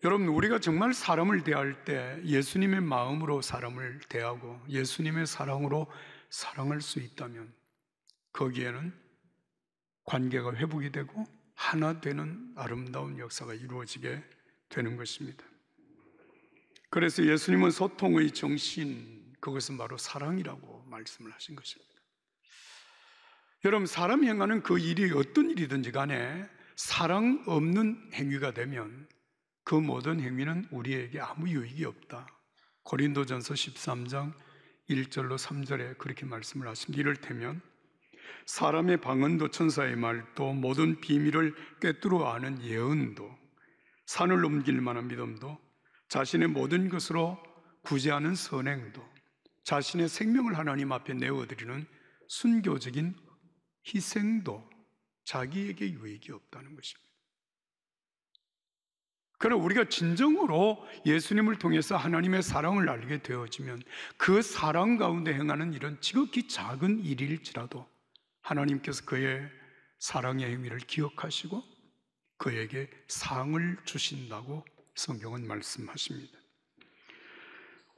여러분, 우리가 정말 사람을 대할 때 예수님의 마음으로 사람을 대하고 예수님의 사랑으로 사랑할 수 있다면 거기에는 관계가 회복이 되고 하나 되는 아름다운 역사가 이루어지게 되는 것입니다. 그래서 예수님은 소통의 정신, 그것은 바로 사랑이라고 말씀을 하신 것입니다. 여러분, 사람이 행하는 그 일이 어떤 일이든지 간에 사랑 없는 행위가 되면 그 모든 행위는 우리에게 아무 유익이 없다. 고린도전서 13장 1절로 3절에 그렇게 말씀을 하십니다. 이를테면 사람의 방언도 천사의 말도 모든 비밀을 꿰뚫어 아는 예언도 산을 넘길 만한 믿음도 자신의 모든 것으로 구제하는 선행도 자신의 생명을 하나님 앞에 내어드리는 순교적인 희생도 자기에게 유익이 없다는 것입니다. 그러나 우리가 진정으로 예수님을 통해서 하나님의 사랑을 알게 되어지면 그 사랑 가운데 행하는 일은 지극히 작은 일일지라도 하나님께서 그의 사랑의 행위를 기억하시고 그에게 상을 주신다고 성경은 말씀하십니다.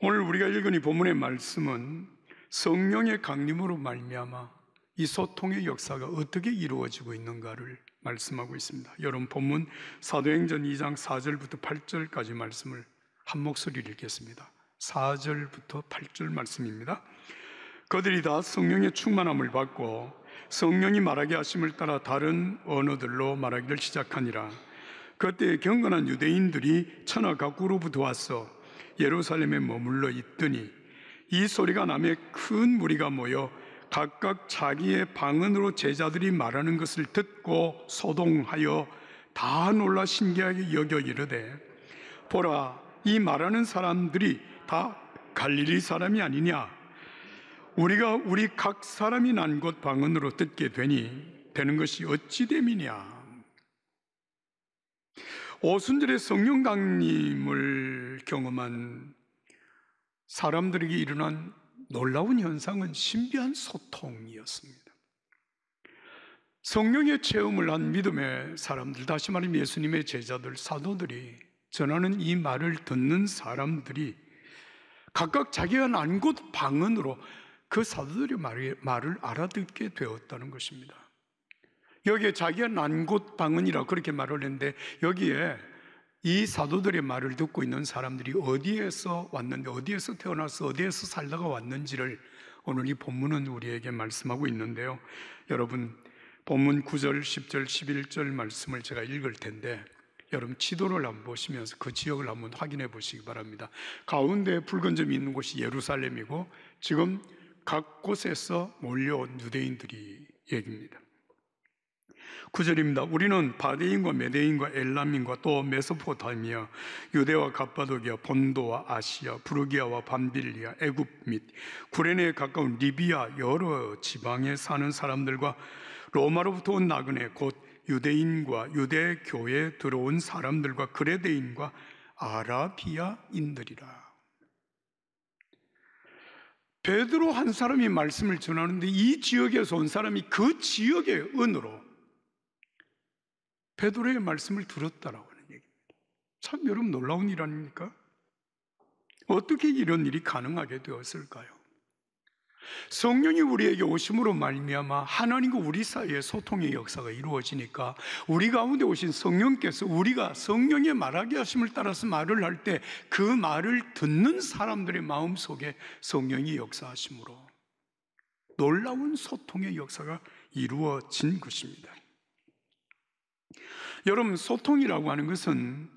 오늘 우리가 읽은 이 본문의 말씀은 성령의 강림으로 말미암아 이 소통의 역사가 어떻게 이루어지고 있는가를 말씀하고 있습니다. 여러분, 본문 사도행전 2장 4절부터 8절까지 말씀을 한 목소리로 읽겠습니다. 4절부터 8절 말씀입니다. 그들이 다 성령의 충만함을 받고 성령이 말하게 하심을 따라 다른 언어들로 말하기를 시작하니라. 그때 경건한 유대인들이 천하 각국으로부터 와서 예루살렘에 머물러 있더니 이 소리가 나매 큰 무리가 모여 각각 자기의 방언으로 제자들이 말하는 것을 듣고 소동하여 다 놀라 신기하게 여겨 이르되, 보라, 이 말하는 사람들이 다 갈릴리 사람이 아니냐? 우리가 우리 각 사람이 난 곳 방언으로 듣게 되는 것이 어찌 됨이냐? 오순절에 성령 강림을 경험한 사람들에게 일어난 놀라운 현상은 신비한 소통이었습니다. 성령의 체험을 한 믿음의 사람들, 다시 말하면 예수님의 제자들, 사도들이 전하는 이 말을 듣는 사람들이 각각 자기가 난 곳 방언으로 그 사도들의 말을 알아듣게 되었다는 것입니다. 여기에 자기가 난 곳 방언이라고 그렇게 말을 했는데, 여기에 이 사도들의 말을 듣고 있는 사람들이 어디에서 왔는데, 어디에서 태어나서 어디에서 살다가 왔는지를 오늘 이 본문은 우리에게 말씀하고 있는데요. 여러분, 본문 9절, 10절, 11절 말씀을 제가 읽을 텐데 여러분 지도를 한번 보시면서 그 지역을 한번 확인해 보시기 바랍니다. 가운데 붉은 점이 있는 곳이 예루살렘이고 지금 각 곳에서 몰려온 유대인들이 얘기입니다. 9절입니다. 우리는 바데인과 메데인과 엘람인과 또 메소포타미아, 유대와 갑바도기아, 본도와 아시아, 부르기아와 밤빌리아, 애굽 및 구레네에 가까운 리비아 여러 지방에 사는 사람들과 로마로부터 온 나그네 곧 유대인과 유대 교회에 들어온 사람들과 그레데인과 아라비아인들이라. 베드로 한 사람이 말씀을 전하는데 이 지역에서 온 사람이 그 지역의 언어로 베드로의 말씀을 들었다라고 하는 얘기입니다. 참 여러분 놀라운 일 아닙니까? 어떻게 이런 일이 가능하게 되었을까요? 성령이 우리에게 오심으로 말미암아 하나님과 우리 사이에 소통의 역사가 이루어지니까 우리 가운데 오신 성령께서 우리가 성령의 말하게 하심을 따라서 말을 할 때 그 말을 듣는 사람들의 마음속에 성령이 역사하심으로 놀라운 소통의 역사가 이루어진 것입니다. 여러분, 소통이라고 하는 것은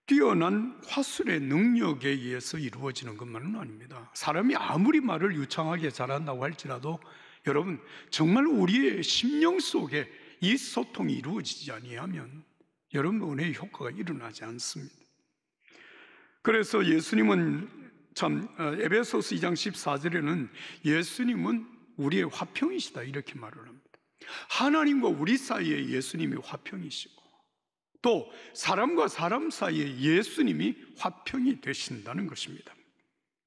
뛰어난 화술의 능력에 의해서 이루어지는 것만은 아닙니다. 사람이 아무리 말을 유창하게 잘한다고 할지라도 여러분 정말 우리의 심령 속에 이 소통이 이루어지지 아니하면 여러분 은혜의 효과가 일어나지 않습니다. 그래서 예수님은 참 에베소서 2장 14절에는 예수님은 우리의 화평이시다 이렇게 말을 합니다. 하나님과 우리 사이에 예수님이 화평이시고 또 사람과 사람 사이에 예수님이 화평이 되신다는 것입니다.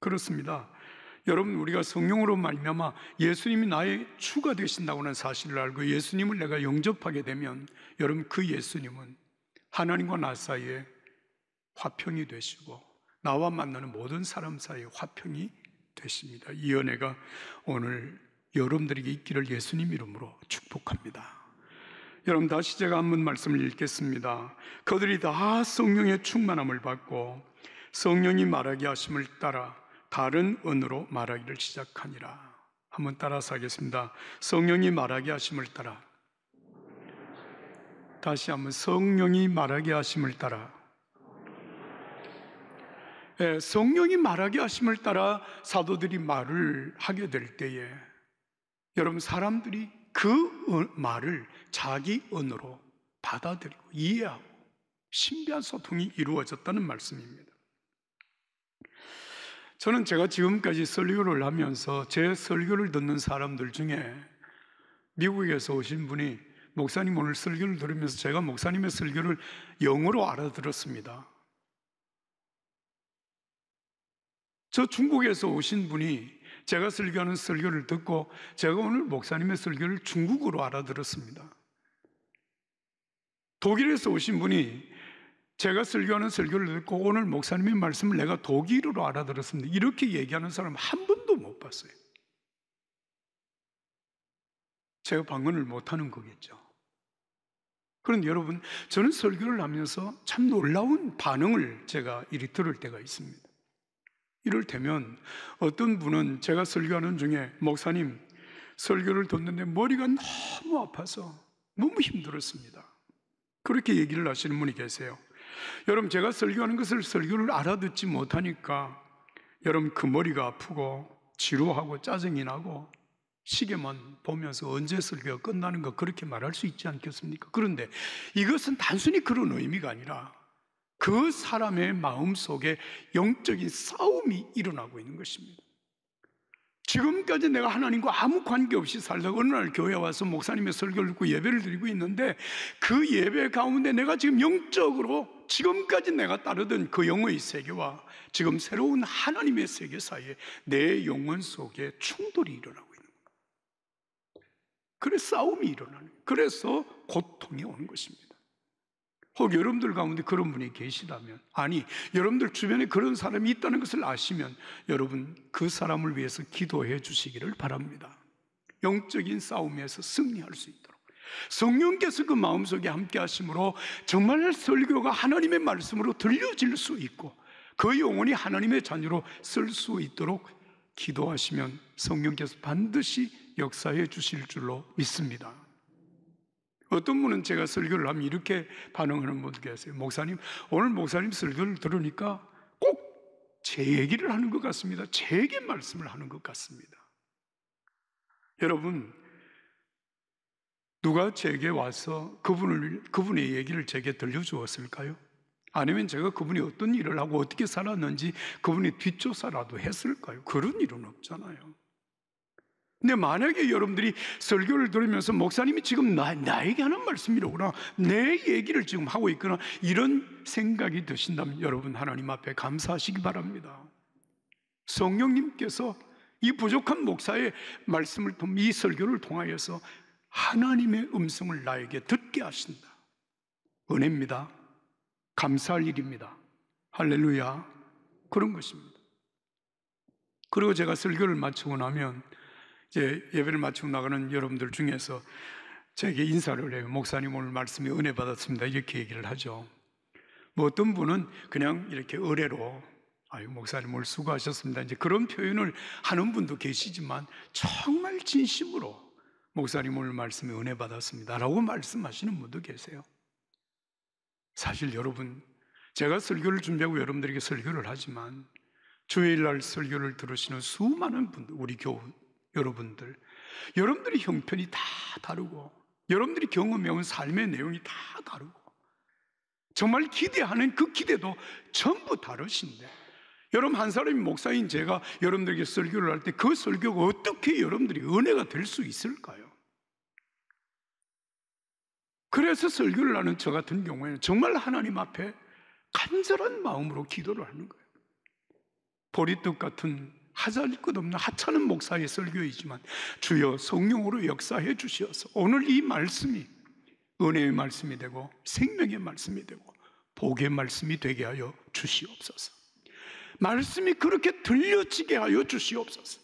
그렇습니다. 여러분, 우리가 성령으로 말미암아 예수님이 나의 주가 되신다고 하는 사실을 알고 예수님을 내가 영접하게 되면 여러분 그 예수님은 하나님과 나 사이에 화평이 되시고 나와 만나는 모든 사람 사이에 화평이 되십니다. 이 은혜가 오늘 여러분들에게 있기를 예수님 이름으로 축복합니다. 여러분, 다시 제가 한번 말씀을 읽겠습니다. 그들이 다 성령의 충만함을 받고 성령이 말하게 하심을 따라 다른 언어로 말하기를 시작하니라. 한번 따라서 하겠습니다. 성령이 말하게 하심을 따라, 다시 한번 성령이 말하게 하심을 따라. 성령이 말하게 하심을 따라 사도들이 말을 하게 될 때에 여러분, 사람들이 그 말을 자기 언어로 받아들이고 이해하고 신비한 소통이 이루어졌다는 말씀입니다. 저는 제가 지금까지 설교를 하면서 제 설교를 듣는 사람들 중에 미국에서 오신 분이 목사님 오늘 설교를 들으면서 제가 목사님의 설교를 영어로 알아들었습니다. 저 중국에서 오신 분이 제가 설교하는 설교를 듣고 제가 오늘 목사님의 설교를 중국어로 알아들었습니다. 독일에서 오신 분이 제가 설교하는 설교를 듣고 오늘 목사님의 말씀을 내가 독일어로 알아들었습니다. 이렇게 얘기하는 사람 한 번도 못 봤어요. 제가 방언을 못하는 거겠죠. 그런데 여러분, 저는 설교를 하면서 참 놀라운 반응을 제가 이리 들을 때가 있습니다. 이럴 때면 어떤 분은 제가 설교하는 중에 목사님, 설교를 듣는데 머리가 너무 아파서 너무 힘들었습니다. 그렇게 얘기를 하시는 분이 계세요. 여러분, 제가 설교하는 것을 설교를 알아듣지 못하니까 여러분 그 머리가 아프고 지루하고 짜증이 나고 시계만 보면서 언제 설교가 끝나는 거 그렇게 말할 수 있지 않겠습니까? 그런데 이것은 단순히 그런 의미가 아니라 그 사람의 마음속에 영적인 싸움이 일어나고 있는 것입니다. 지금까지 내가 하나님과 아무 관계없이 살다가 어느 날 교회에 와서 목사님의 설교를 듣고 예배를 드리고 있는데 그 예배 가운데 내가 지금 영적으로 지금까지 내가 따르던 그 영의 세계와 지금 새로운 하나님의 세계 사이에 내 영혼 속에 충돌이 일어나고 있는 거예요. 그래서 싸움이 일어나는 거예요. 그래서 고통이 오는 것입니다. 혹 여러분들 가운데 그런 분이 계시다면, 아니 여러분들 주변에 그런 사람이 있다는 것을 아시면 여러분 그 사람을 위해서 기도해 주시기를 바랍니다. 영적인 싸움에서 승리할 수 있도록 성령께서 그 마음속에 함께 하심으로 정말 설교가 하나님의 말씀으로 들려질 수 있고 그 영혼이 하나님의 자녀로 쓸 수 있도록 기도하시면 성령께서 반드시 역사해 주실 줄로 믿습니다. 어떤 분은 제가 설교를 하면 이렇게 반응하는 분도 계세요. 목사님, 오늘 목사님 설교를 들으니까 꼭 제 얘기를 하는 것 같습니다. 제게 말씀을 하는 것 같습니다. 여러분, 누가 제게 와서 그분의 얘기를 제게 들려주었을까요? 아니면 제가 그분이 어떤 일을 하고 어떻게 살았는지 그분이 뒷조사라도 했을까요? 그런 일은 없잖아요. 근데 만약에 여러분들이 설교를 들으면서 목사님이 지금 나에게 하는 말씀이로구나, 내 얘기를 지금 하고 있구나, 이런 생각이 드신다면 여러분 하나님 앞에 감사하시기 바랍니다. 성령님께서 이 부족한 목사의 말씀을 통해 이 설교를 통하여서 하나님의 음성을 나에게 듣게 하신다. 은혜입니다. 감사할 일입니다. 할렐루야. 그런 것입니다. 그리고 제가 설교를 마치고 나면 이제 예배를 마치고 나가는 여러분들 중에서 제게 인사를 해요. 목사님 오늘 말씀에 은혜 받았습니다. 이렇게 얘기를 하죠. 뭐 어떤 분은 그냥 이렇게 의례로 아유 목사님 오늘 수고하셨습니다. 이제 그런 표현을 하는 분도 계시지만 정말 진심으로 목사님 오늘 말씀에 은혜 받았습니다 라고 말씀하시는 분도 계세요. 사실 여러분, 제가 설교를 준비하고 여러분들에게 설교를 하지만 주일날 설교를 들으시는 수많은 분들, 우리 교우 여러분들, 여러분들의 형편이 다 다르고 여러분들이 경험해온 삶의 내용이 다 다르고 정말 기대하는 그 기대도 전부 다르신데 여러분 한 사람이 목사인 제가 여러분들에게 설교를 할 때 그 설교가 어떻게 여러분들이 은혜가 될 수 있을까요? 그래서 설교를 하는 저 같은 경우에는 정말 하나님 앞에 간절한 마음으로 기도를 하는 거예요. 보리떡 같은 하잘것없는 하찮은 목사의 설교이지만 주여 성령으로 역사해 주시어서 오늘 이 말씀이 은혜의 말씀이 되고 생명의 말씀이 되고 복의 말씀이 되게 하여 주시옵소서. 말씀이 그렇게 들려지게 하여 주시옵소서.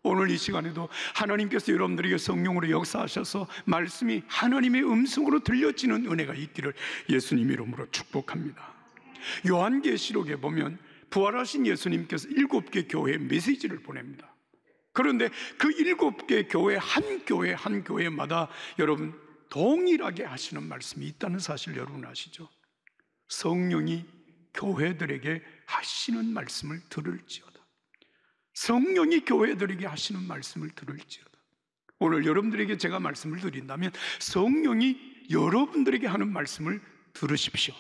오늘 이 시간에도 하나님께서 여러분들에게 성령으로 역사하셔서 말씀이 하나님의 음성으로 들려지는 은혜가 있기를 예수님 이름으로 축복합니다. 요한계시록에 보면 부활하신 예수님께서 7개 교회에 메시지를 보냅니다. 그런데 그 7개 교회 한 교회 한 교회마다 여러분 동일하게 하시는 말씀이 있다는 사실 여러분 아시죠? 성령이 교회들에게 하시는 말씀을 들을지어다. 성령이 교회들에게 하시는 말씀을 들을지어다. 오늘 여러분들에게 제가 말씀을 드린다면 성령이 여러분들에게 하는 말씀을 들으십시오.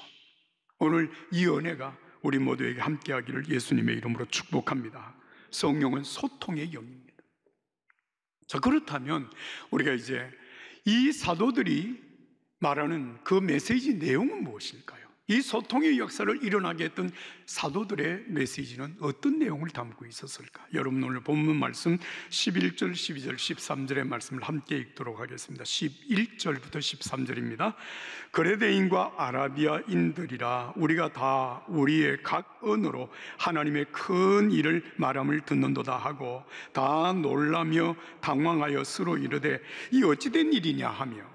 오늘 이 은혜가 우리 모두에게 함께하기를 예수님의 이름으로 축복합니다. 성령은 소통의 영입니다. 자, 그렇다면 우리가 이제 이 사도들이 말하는 그 메시지 내용은 무엇일까요? 이 소통의 역사를 일어나게 했던 사도들의 메시지는 어떤 내용을 담고 있었을까? 여러분 오늘 본문 말씀 11절, 12절, 13절의 말씀을 함께 읽도록 하겠습니다. 11절부터 13절입니다. 그레데인과 아라비아인들이라 우리가 다 우리의 각 언어로 하나님의 큰 일을 말함을 듣는도다 하고 다 놀라며 당황하여 서로 이르되 이 어찌된 일이냐 하며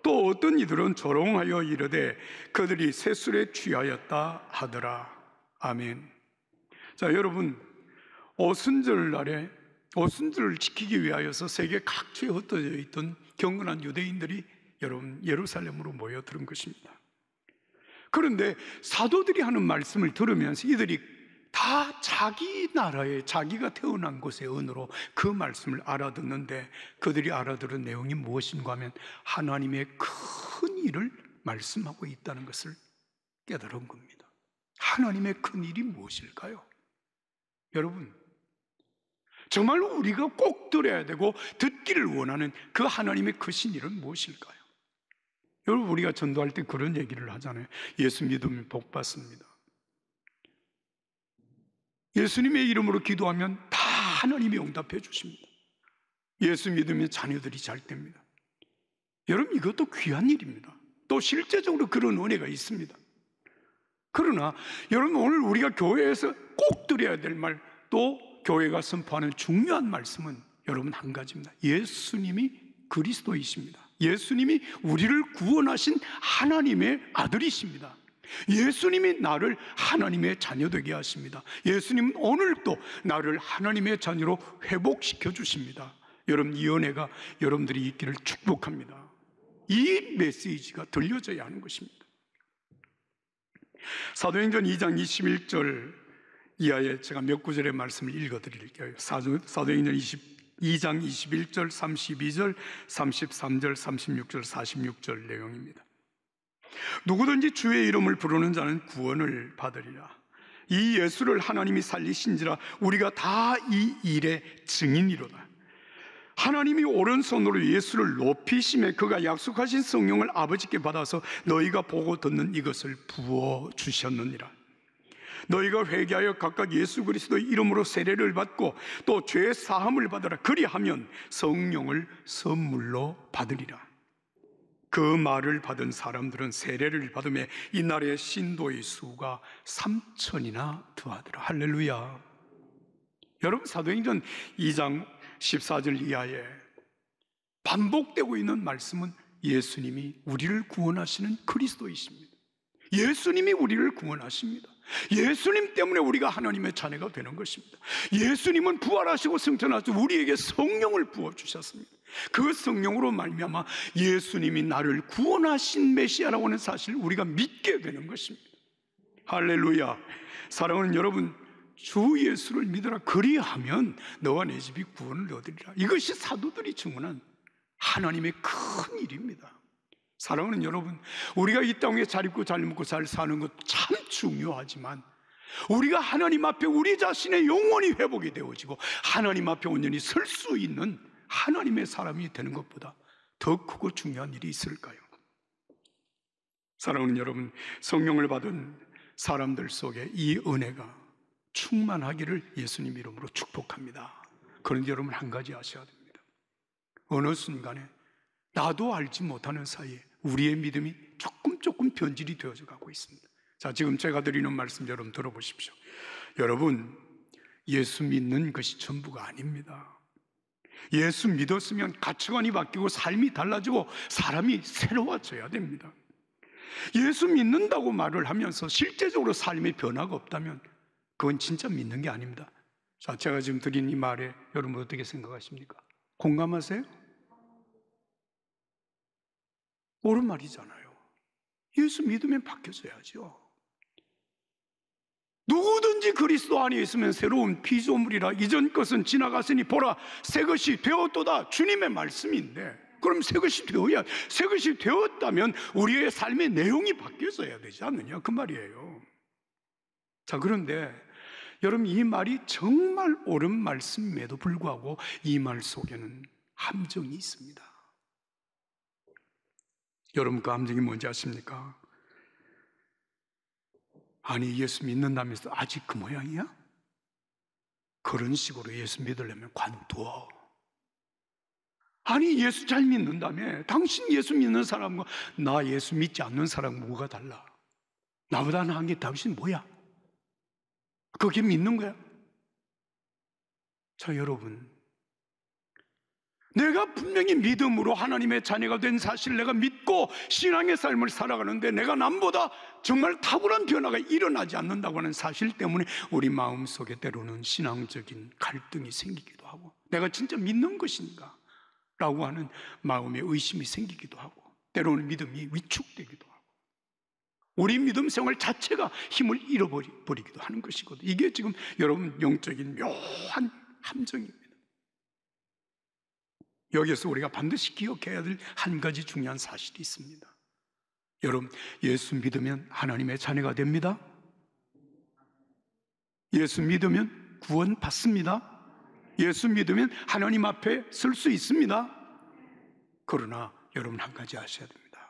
또 어떤 이들은 조롱하여 이르되 그들이 세술에 취하였다 하더라. 아멘. 자, 여러분 오순절날에 오순절을 지키기 위하여서 세계 각지에 흩어져 있던 경건한 유대인들이 여러분 예루살렘으로 모여들은 것입니다. 그런데 사도들이 하는 말씀을 들으면서 이들이 다 자기 나라에 자기가 태어난 곳의 언어로 그 말씀을 알아듣는데 그들이 알아들은 내용이 무엇인가 하면 하나님의 큰 일을 말씀하고 있다는 것을 깨달은 겁니다. 하나님의 큰 일이 무엇일까요? 여러분 정말로 우리가 꼭 들어야 되고 듣기를 원하는 그 하나님의 크신 일은 무엇일까요? 여러분 우리가 전도할 때 그런 얘기를 하잖아요. 예수 믿으면 복 받습니다. 예수님의 이름으로 기도하면 다 하나님이 응답해 주십니다. 예수 믿으면 자녀들이 잘 됩니다. 여러분 이것도 귀한 일입니다. 또 실제적으로 그런 은혜가 있습니다. 그러나 여러분 오늘 우리가 교회에서 꼭 드려야 될 말, 또 교회가 선포하는 중요한 말씀은 여러분 한 가지입니다. 예수님이 그리스도이십니다. 예수님이 우리를 구원하신 하나님의 아들이십니다. 예수님이 나를 하나님의 자녀 되게 하십니다. 예수님은 오늘도 나를 하나님의 자녀로 회복시켜 주십니다. 여러분 이 은혜가 여러분들이 있기를 축복합니다. 이 메시지가 들려져야 하는 것입니다. 사도행전 2장 21절 이하에 제가 몇 구절의 말씀을 읽어드릴게요. 사도행전 2장 21절, 32절, 33절, 36절, 46절 내용입니다. 누구든지 주의 이름을 부르는 자는 구원을 받으리라. 이 예수를 하나님이 살리신지라 우리가 다 이 일의 증인이로다. 하나님이 오른손으로 예수를 높이심에 그가 약속하신 성령을 아버지께 받아서 너희가 보고 듣는 이것을 부어주셨느니라. 너희가 회개하여 각각 예수 그리스도의 이름으로 세례를 받고 또 죄 사함을 받으라. 그리하면 성령을 선물로 받으리라. 그 말을 받은 사람들은 세례를 받음에 이날의 신도의 수가 3,000이나 더하더라. 할렐루야. 여러분 사도행전 2장 14절 이하에 반복되고 있는 말씀은 예수님이 우리를 구원하시는 그리스도이십니다. 예수님이 우리를 구원하십니다. 예수님 때문에 우리가 하나님의 자녀가 되는 것입니다. 예수님은 부활하시고 승천하셔서 우리에게 성령을 부어주셨습니다. 그 성령으로 말미암아 예수님이 나를 구원하신 메시아라고 하는 사실을 우리가 믿게 되는 것입니다. 할렐루야. 사랑하는 여러분, 주 예수를 믿으라. 그리하면 너와 내 집이 구원을 얻으리라. 이것이 사도들이 증언한 하나님의 큰 일입니다. 사랑하는 여러분, 우리가 이 땅에 잘 입고 잘 먹고 잘 사는 것 참 중요하지만 우리가 하나님 앞에 우리 자신의 영혼이 회복이 되어지고 하나님 앞에 온전히 설 수 있는 하나님의 사람이 되는 것보다 더 크고 중요한 일이 있을까요? 사랑하는 여러분, 성령을 받은 사람들 속에 이 은혜가 충만하기를 예수님 이름으로 축복합니다. 그런데 여러분 한 가지 아셔야 됩니다. 어느 순간에 나도 알지 못하는 사이에 우리의 믿음이 조금 조금 변질이 되어져 가고 있습니다. 자, 지금 제가 드리는 말씀 여러분 들어보십시오. 여러분, 예수 믿는 것이 전부가 아닙니다. 예수 믿었으면 가치관이 바뀌고 삶이 달라지고 사람이 새로워져야 됩니다. 예수 믿는다고 말을 하면서 실제적으로 삶의 변화가 없다면 그건 진짜 믿는 게 아닙니다. 자, 제가 지금 드린 이 말에 여러분 어떻게 생각하십니까? 공감하세요? 옳은 말이잖아요. 예수 믿으면 바뀌어져야죠. 누구든지 그리스도 안에 있으면 새로운 피조물이라 이전 것은 지나갔으니 보라 새 것이 되었도다. 주님의 말씀인데 그럼 새 것이 되었다면 우리의 삶의 내용이 바뀌어져야 되지 않느냐 그 말이에요. 자, 그런데 여러분, 이 말이 정말 옳은 말씀임에도 불구하고 이 말 속에는 함정이 있습니다. 여러분, 그 함정이 뭔지 아십니까? 아니, 예수 믿는다면서 아직 그 모양이야? 그런 식으로 예수 믿으려면 관두어. 아니, 예수 잘 믿는다며. 당신 예수 믿는 사람과 나 예수 믿지 않는 사람 뭐가 달라? 나보다 나은 게 당신 뭐야? 그게 믿는 거야? 자, 여러분, 내가 분명히 믿음으로 하나님의 자녀가 된 사실을 내가 믿고 신앙의 삶을 살아가는데 내가 남보다 정말 탁월한 변화가 일어나지 않는다고 하는 사실 때문에 우리 마음속에 때로는 신앙적인 갈등이 생기기도 하고 내가 진짜 믿는 것인가? 라고 하는 마음의 의심이 생기기도 하고 때로는 믿음이 위축되기도 하고 우리 믿음 생활 자체가 힘을 잃어버리기도 하는 것이거든요. 이게 지금 여러분 영적인 묘한 함정입니다. 여기에서 우리가 반드시 기억해야 될 한 가지 중요한 사실이 있습니다. 여러분, 예수 믿으면 하나님의 자녀가 됩니다. 예수 믿으면 구원 받습니다. 예수 믿으면 하나님 앞에 설 수 있습니다. 그러나 여러분, 한 가지 아셔야 됩니다.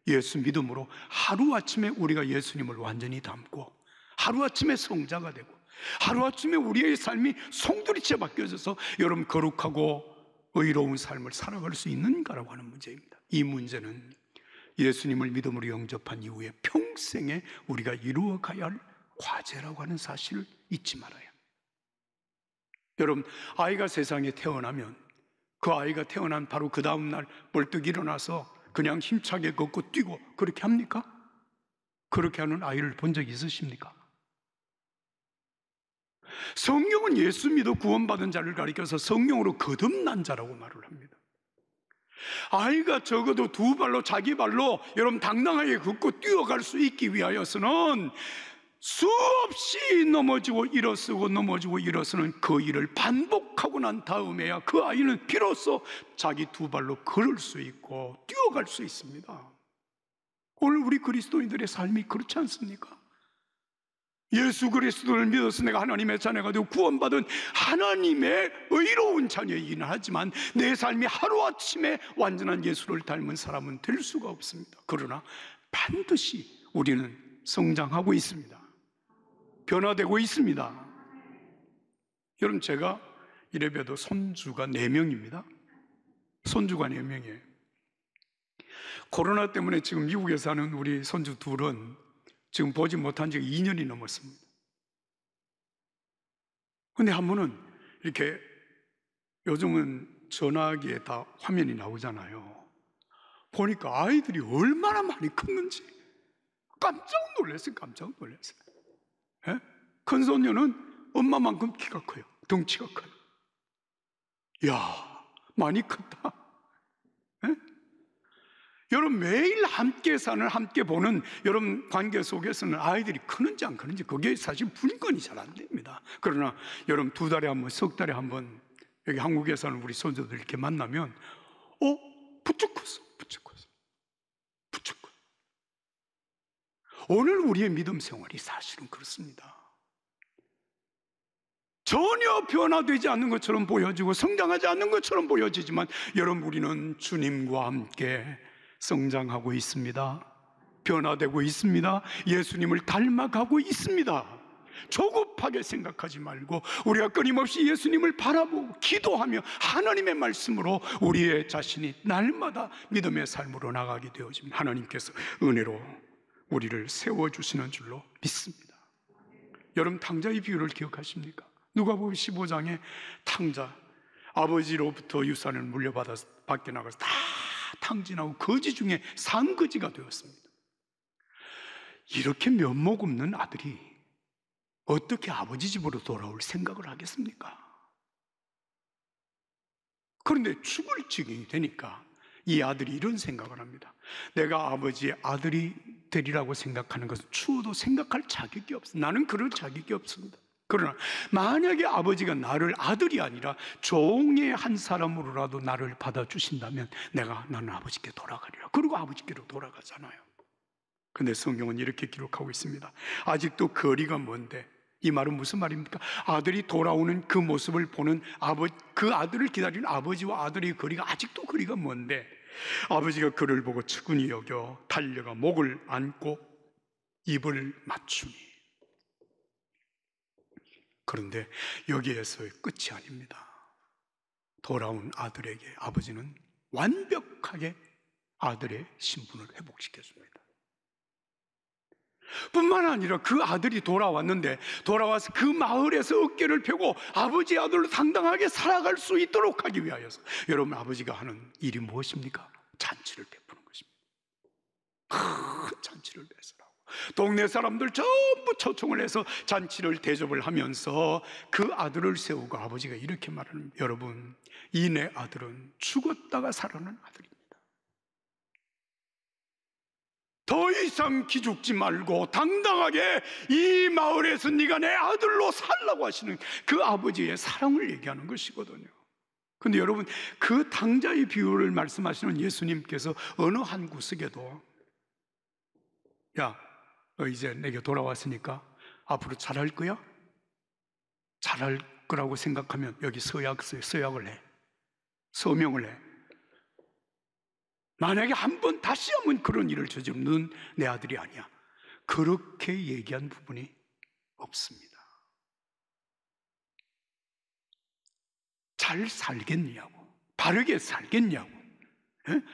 예수 믿음으로 하루아침에 우리가 예수님을 완전히 닮고 하루아침에 성자가 되고 하루아침에 우리의 삶이 송두리째 바뀌어져서 여러분 거룩하고 의로운 삶을 살아갈 수 있는가라고 하는 문제입니다. 이 문제는 예수님을 믿음으로 영접한 이후에 평생에 우리가 이루어가야 할 과제라고 하는 사실을 잊지 말아야 합니다. 여러분, 아이가 세상에 태어나면 그 아이가 태어난 바로 그 다음 날 벌떡 일어나서 그냥 힘차게 걷고 뛰고 그렇게 합니까? 그렇게 하는 아이를 본 적 있으십니까? 성경은 예수 믿어 구원받은 자를 가리켜서 성령으로 거듭난 자라고 말을 합니다. 아이가 적어도 두 발로 자기 발로 여러분 당당하게 걷고 뛰어갈 수 있기 위하여서는 수없이 넘어지고 일어서고 넘어지고 일어서는 그 일을 반복하고 난 다음에야 그 아이는 비로소 자기 두 발로 걸을 수 있고 뛰어갈 수 있습니다. 오늘 우리 그리스도인들의 삶이 그렇지 않습니까? 예수 그리스도를 믿어서 내가 하나님의 자녀가 되고 구원받은 하나님의 의로운 자녀이긴 하지만 내 삶이 하루아침에 완전한 예수를 닮은 사람은 될 수가 없습니다. 그러나 반드시 우리는 성장하고 있습니다. 변화되고 있습니다. 여러분, 제가 이래봬도 손주가 4명입니다. 손주가 4명이에요. 코로나 때문에 지금 미국에 사는 우리 손주 둘은 지금 보지 못한 지 2년이 넘었습니다. 근데 한 번은 이렇게 요즘은 전화기에 다 화면이 나오잖아요. 보니까 아이들이 얼마나 많이 컸는지 깜짝 놀랐어요. 예? 큰 손녀는 엄마만큼 키가 커요. 덩치가 커요. 이야, 많이 컸다. 예? 여러분, 매일 함께 사는, 함께 보는 여러분 관계 속에서는 아이들이 크는지 안 크는지 그게 사실 분간이 잘 안 됩니다. 그러나 여러분 2달에 한 번, 석 달에 한 번 여기 한국에 사는 우리 손주들 이렇게 만나면 부쩍 컸어. 오늘 우리의 믿음 생활이 사실은 그렇습니다. 전혀 변화되지 않는 것처럼 보여지고 성장하지 않는 것처럼 보여지지만 여러분, 우리는 주님과 함께 성장하고 있습니다. 변화되고 있습니다. 예수님을 닮아가고 있습니다. 조급하게 생각하지 말고 우리가 끊임없이 예수님을 바라보고 기도하며 하나님의 말씀으로 우리의 자신이 날마다 믿음의 삶으로 나가게 되어지면 하나님께서 은혜로 우리를 세워주시는 줄로 믿습니다. 여러분, 탕자의 비유를 기억하십니까? 누가복음 15장에 탕자, 아버지로부터 유산을 물려받아서 밖에 나가서 다 탕진하고 거지 중에 상거지가 되었습니다. 이렇게 면목 없는 아들이 어떻게 아버지 집으로 돌아올 생각을 하겠습니까? 그런데 죽을 지경이 되니까 이 아들이 이런 생각을 합니다. 내가 아버지의 아들이 되리라고 생각하는 것은 추워도 생각할 자격이 없어. 나는 그럴 자격이 없습니다. 그러나 만약에 아버지가 나를 아들이 아니라 종의 한 사람으로라도 나를 받아주신다면 나는 아버지께 돌아가리라. 그리고 아버지께로 돌아가잖아요. 그런데 성경은 이렇게 기록하고 있습니다. 아직도 거리가 먼데, 이 말은 무슨 말입니까? 아들이 돌아오는 그 모습을 보는 그 아들을 기다리는 아버지와 아들의 거리가 아직도 거리가 먼데, 아버지가 그를 보고 측은히 여겨 달려가 목을 안고 입을 맞추니. 그런데 여기에서의 끝이 아닙니다. 돌아온 아들에게 아버지는 완벽하게 아들의 신분을 회복시켜줍니다. 뿐만 아니라 그 아들이 돌아왔는데, 돌아와서 그 마을에서 어깨를 펴고 아버지의 아들로 당당하게 살아갈 수 있도록 하기 위하여서, 여러분, 아버지가 하는 일이 무엇입니까? 잔치를 베푸는 것입니다. 큰 잔치를 베풀라고 동네 사람들 전부 초청을 해서 잔치를 대접을 하면서 그 아들을 세우고 아버지가 이렇게 말합니다. 여러분, 이 내 아들은 죽었다가 살아난 아들입니다. 더 이상 기죽지 말고 당당하게 이 마을에서 네가 내 아들로 살라고 하시는 그 아버지의 사랑을 얘기하는 것이거든요. 그런데 여러분, 그 탕자의 비유를 말씀하시는 예수님께서 어느 한 구석에도 야, 너 이제 내게 돌아왔으니까 앞으로 잘할 거야? 잘할 거라고 생각하면 여기 서약을 해. 서명을 해. 만약에 다시 한번 그런 일을 저지르면 넌 내 아들이 아니야. 그렇게 얘기한 부분이 없습니다. 잘 살겠냐고, 바르게 살겠냐고,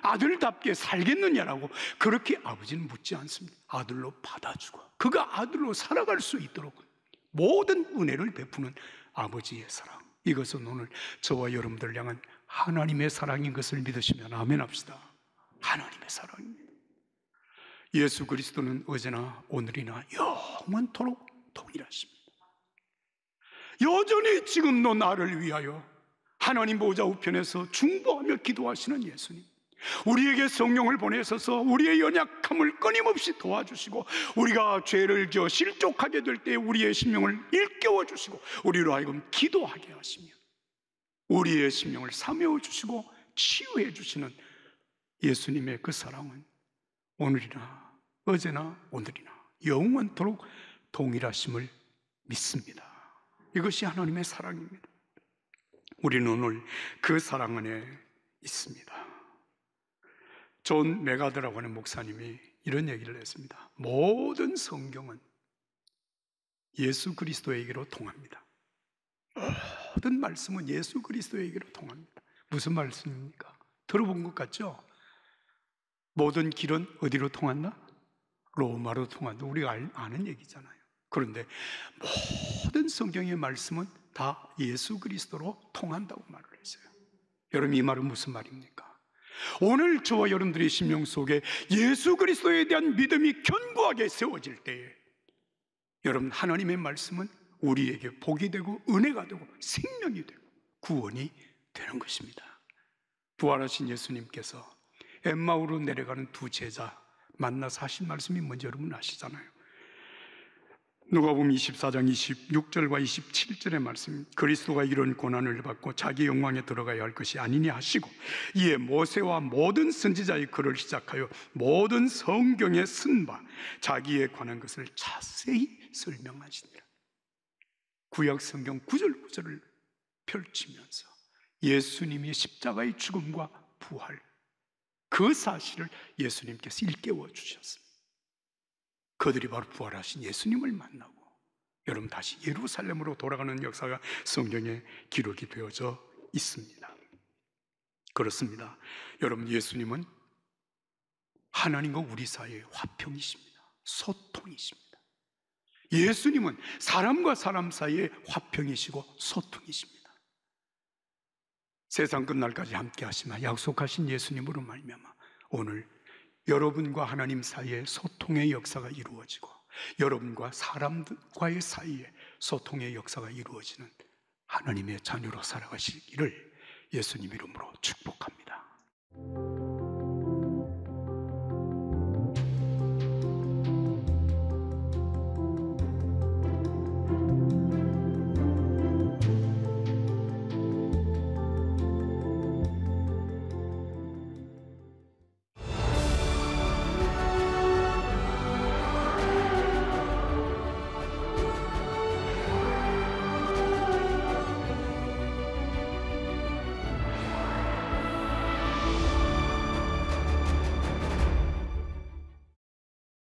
아들답게 살겠느냐라고 그렇게 아버지는 묻지 않습니다. 아들로 받아주고 그가 아들로 살아갈 수 있도록 모든 은혜를 베푸는 아버지의 사랑, 이것은 오늘 저와 여러분들 향한 하나님의 사랑인 것을 믿으시면 아멘 합시다. 하나님의 사랑입니다. 예수 그리스도는 어제나 오늘이나 영원토록 동일하십니다. 여전히 지금도 나를 위하여 하나님 보좌 우편에서 중보하며 기도하시는 예수님, 우리에게 성령을 보내셔서 우리의 연약함을 끊임없이 도와주시고, 우리가 죄를 지어 실족하게 될 때 우리의 심령을 일깨워 주시고 우리로 하여금 기도하게 하시며 우리의 심령을 사매어 주시고 치유해 주시는 예수님의 그 사랑은 오늘이나 어제나 오늘이나 영원토록 동일하심을 믿습니다. 이것이 하나님의 사랑입니다. 우리는 오늘 그 사랑 안에 있습니다. 존 메가드라고 하는 목사님이 이런 얘기를 했습니다. 모든 성경은 예수 그리스도에게로 통합니다. 모든 말씀은 예수 그리스도에게로 통합니다. 무슨 말씀입니까? 들어본 것 같죠? 모든 길은 어디로 통한다? 로마로 통한다. 우리가 아는 얘기잖아요. 그런데 모든 성경의 말씀은 다 예수 그리스도로 통한다고 말을 했어요. 여러분, 이 말은 무슨 말입니까? 오늘 저와 여러분들의 심령 속에 예수 그리스도에 대한 믿음이 견고하게 세워질 때에 여러분, 하나님의 말씀은 우리에게 복이 되고 은혜가 되고 생명이 되고 구원이 되는 것입니다. 부활하신 예수님께서 엠마오로 내려가는 두 제자 만나서 하신 말씀이 뭔지 여러분 아시잖아요. 누가복음 24장 26절과 27절의 말씀, 그리스도가 이런 고난을 받고 자기 영광에 들어가야 할 것이 아니냐 하시고, 이에 모세와 모든 선지자의 글을 시작하여 모든 성경에 쓴 바 자기에 관한 것을 자세히 설명하시니라. 구약 성경 구절구절을 펼치면서 예수님이 십자가의 죽음과 부활, 그 사실을 예수님께서 일깨워 주셨습니다. 그들이 바로 부활하신 예수님을 만나고 여러분 다시 예루살렘으로 돌아가는 역사가 성경에 기록이 되어져 있습니다. 그렇습니다. 여러분, 예수님은 하나님과 우리 사이의 화평이십니다. 소통이십니다. 예수님은 사람과 사람 사이의 화평이시고 소통이십니다. 세상 끝날까지 함께 하시마 약속하신 예수님으로 말미암아 오늘 여러분과 하나님 사이의 소통의 역사가 이루어지고 여러분과 사람과의 사이에 소통의 역사가 이루어지는 하나님의 자녀로 살아가시기를 예수님 이름으로 축복합니다.